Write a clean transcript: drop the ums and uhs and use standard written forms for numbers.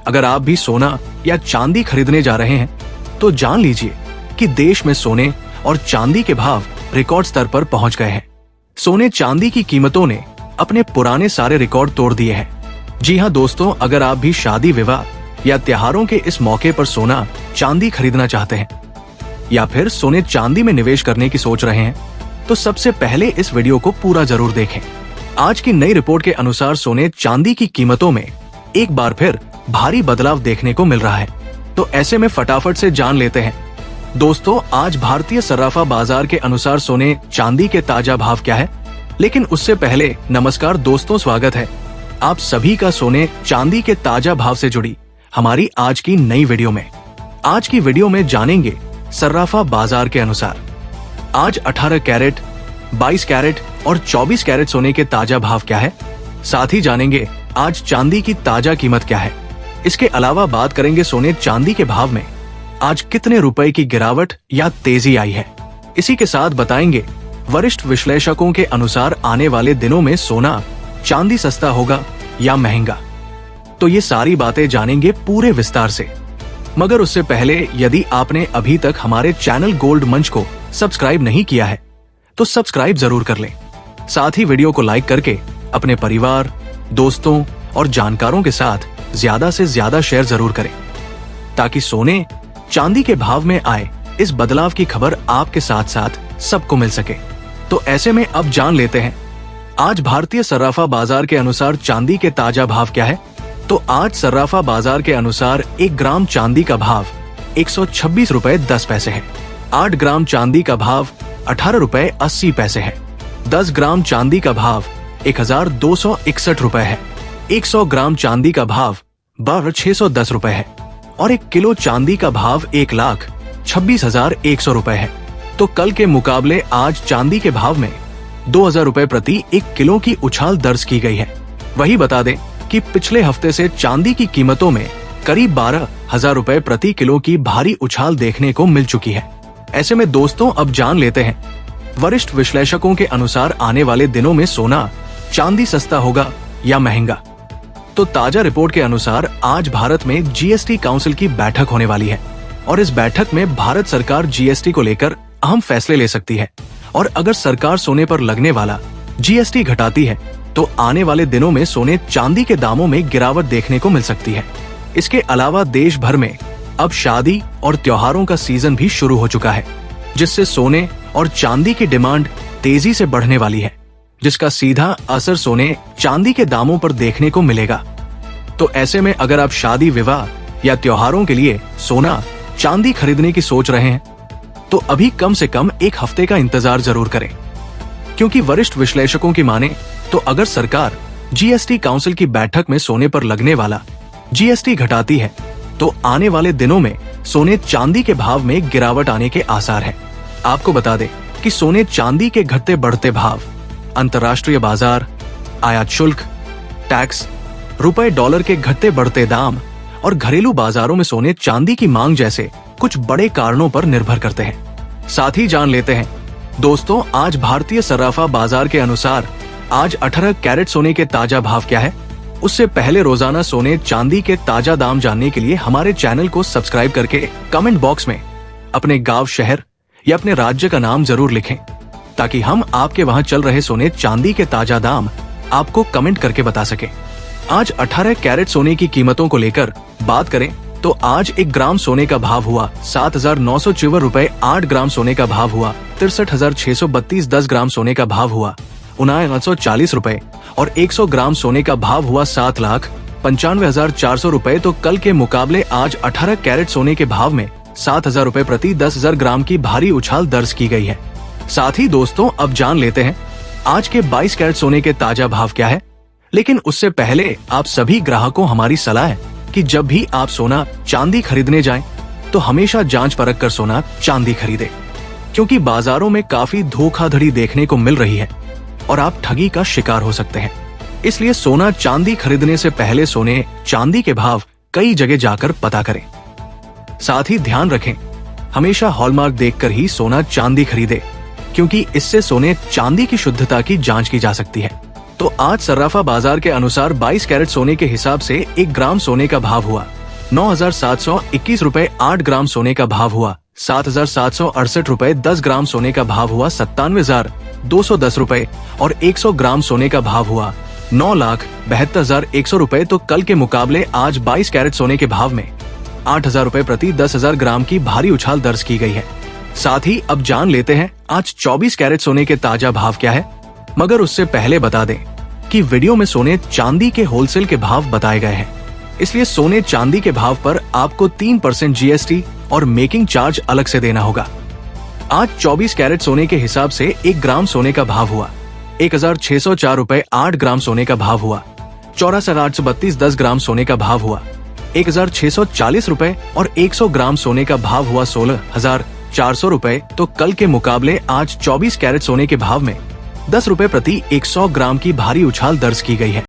अगर आप भी सोना या चांदी खरीदने जा रहे हैं तो जान लीजिए कि देश में सोने और चांदी के भाव रिकॉर्ड स्तर पर पहुंच गए हैं। सोने चांदी की कीमतों ने अपने पुराने सारे रिकॉर्ड तोड़ दिए हैं। जी हाँ दोस्तों, अगर आप भी शादी विवाह या त्योहारों के इस मौके पर सोना चांदी खरीदना चाहते हैं या फिर सोने चांदी में निवेश करने की सोच रहे हैं तो सबसे पहले इस वीडियो को पूरा जरूर देखें। आज की नई रिपोर्ट के अनुसार सोने चांदी की कीमतों में एक बार फिर भारी बदलाव देखने को मिल रहा है। तो ऐसे में फटाफट से जान लेते हैं दोस्तों, आज भारतीय सर्राफा बाजार के अनुसार सोने चांदी के ताजा भाव क्या है। लेकिन उससे पहले नमस्कार दोस्तों, स्वागत है आप सभी का सोने चांदी के ताजा भाव से जुड़ी हमारी आज की नई वीडियो में। आज की वीडियो में जानेंगे सर्राफा बाजार के अनुसार आज 18 कैरेट, 22 कैरेट और 24 कैरेट सोने के ताजा भाव क्या है। साथ ही जानेंगे आज चांदी की ताजा कीमत क्या है। इसके अलावा बात करेंगे सोने चांदी के भाव में आज कितने रुपए की गिरावट या तेजी आई है। इसी के साथ बताएंगे वरिष्ठ विश्लेषकों के अनुसार आने वाले दिनों में सोना चांदी सस्ता होगा या महंगा। तो ये सारी बातें जानेंगे पूरे विस्तार से। मगर उससे पहले यदि आपने अभी तक हमारे चैनल गोल्ड मंच को सब्सक्राइब नहीं किया है तो सब्सक्राइब जरूर कर लें। साथ ही वीडियो को लाइक करके अपने परिवार, दोस्तों और जानकारों के साथ ज्यादा से ज्यादा शेयर जरूर करें ताकि सोने चांदी के भाव में आए इस बदलाव की खबर आपके साथ साथ सबको मिल सके। तो ऐसे में अब जान लेते हैं आज भारतीय सर्राफा बाजार के अनुसार चांदी के ताजा भाव क्या है। तो आज सर्राफा बाजार के अनुसार 1 ग्राम चांदी का भाव 126 रुपए 10 पैसे है। 8 ग्राम चांदी का भाव 18 रुपए 80 पैसे है। 10 ग्राम चांदी का भाव 1261 रुपए है। 100 ग्राम चांदी का भाव 12,610 रुपए है और 1 किलो चांदी का भाव 1,26,100 रुपए है। तो कल के मुकाबले आज चांदी के भाव में 2,000 रुपए प्रति 1 किलो की उछाल दर्ज की गई है। वही बता दें कि पिछले हफ्ते से चांदी की कीमतों में करीब 12,000 रुपए प्रति किलो की भारी उछाल देखने को मिल चुकी है। ऐसे में दोस्तों अब जान लेते हैं वरिष्ठ विश्लेषकों के अनुसार आने वाले दिनों में सोना चांदी सस्ता होगा या महंगा। तो ताजा रिपोर्ट के अनुसार आज भारत में जीएसटी काउंसिल की बैठक होने वाली है और इस बैठक में भारत सरकार जीएसटी को लेकर अहम फैसले ले सकती है। और अगर सरकार सोने पर लगने वाला जीएसटी घटाती है तो आने वाले दिनों में सोने चांदी के दामों में गिरावट देखने को मिल सकती है। इसके अलावा देश भर में अब शादी और त्योहारों का सीजन भी शुरू हो चुका है जिससे सोने और चांदी की डिमांड तेजी से बढ़ने वाली है, जिसका सीधा असर सोने चांदी के दामों पर देखने को मिलेगा। तो ऐसे में अगर आप शादी विवाह या त्योहारों के लिए सोना चांदी खरीदने की सोच रहे हैं तो अभी कम से कम 1 हफ्ते का इंतजार जरूर करें, क्योंकि वरिष्ठ विश्लेषकों की माने तो अगर सरकार जीएसटी काउंसिल की बैठक में सोने पर लगने वाला जीएसटी घटाती है तो आने वाले दिनों में सोने चांदी के भाव में गिरावट आने के आसार हैं। आपको बता दें कि सोने चांदी के घटते बढ़ते भाव, अंतर्राष्ट्रीय बाजार, आयात शुल्क, टैक्स, रुपए डॉलर के घटते बढ़ते दाम और घरेलू बाजारों में सोने चांदी की मांग जैसे कुछ बड़े कारणों पर निर्भर करते हैं। साथ ही जान लेते हैं दोस्तों आज भारतीय सर्राफा बाजार के अनुसार आज 18 कैरेट सोने के ताजा भाव क्या है। उससे पहले रोजाना सोने चांदी के ताजा दाम जानने के लिए हमारे चैनल को सब्सक्राइब करके कमेंट बॉक्स में अपने गांव, शहर या अपने राज्य का नाम जरूर लिखें ताकि हम आपके वहां चल रहे सोने चांदी के ताजा दाम आपको कमेंट करके बता सके। आज 18 कैरेट सोने की कीमतों को लेकर बात करें तो आज 1 ग्राम सोने का भाव हुआ 7,954 रुपए। 8 ग्राम सोने का भाव हुआ 63,632। 10 ग्राम सोने का भाव हुआ 59,940 रुपए और 100 ग्राम सोने का भाव हुआ 7,95,400 रुपए। तो कल के मुकाबले आज 18 कैरेट सोने के भाव में 7,000 रुपए प्रति 10,000 ग्राम की भारी उछाल दर्ज की गई है। साथ ही दोस्तों अब जान लेते हैं आज के 22 कैरेट सोने के ताजा भाव क्या है। लेकिन उससे पहले आप सभी ग्राहकों हमारी सलाह है कि जब भी आप सोना चांदी खरीदने जाएं तो हमेशा जांच परख कर सोना चांदी खरीदें, क्योंकि बाजारों में काफी धोखाधड़ी देखने को मिल रही है और आप ठगी का शिकार हो सकते हैं। इसलिए सोना चांदी खरीदने से पहले सोने चांदी के भाव कई जगह जाकर पता करें। साथ ही ध्यान रखें हमेशा हॉलमार्क देखकर ही सोना चांदी खरीदें, क्योंकि इससे सोने चांदी की शुद्धता की जांच की जा सकती है। तो आज सर्राफा बाजार के अनुसार 22 कैरेट सोने के हिसाब से 1 ग्राम सोने का भाव हुआ 9,721 रुपए। 8 ग्राम सोने का भाव हुआ 7,768 रुपए। 10 ग्राम सोने का भाव हुआ 97,210 रुपए और 100 ग्राम सोने का भाव हुआ 9,72,100 रुपए। तो कल के मुकाबले आज 22 कैरेट सोने के भाव में 8,000 रुपए प्रति 10,000 ग्राम की भारी उछाल दर्ज की गई है। साथ ही अब जान लेते हैं आज 24 कैरेट सोने के ताजा भाव क्या है। मगर उससे पहले बता दें कि वीडियो में सोने चांदी के होलसेल के भाव बताए गए हैं, इसलिए सोने चांदी के भाव पर आपको 3% GST और मेकिंग चार्ज अलग से देना होगा। आज 24 कैरेट सोने के हिसाब से 1 ग्राम सोने का भाव हुआ 1,604 रुपए। 8 ग्राम सोने का भाव हुआ 64,832। 10 ग्राम सोने का भाव हुआ 1,640 रुपए और 100 ग्राम सोने का भाव हुआ 16,400 रुपए। तो कल के मुकाबले आज 24 कैरेट सोने के भाव में 10 रुपए प्रति 100 ग्राम की भारी उछाल दर्ज की गई है।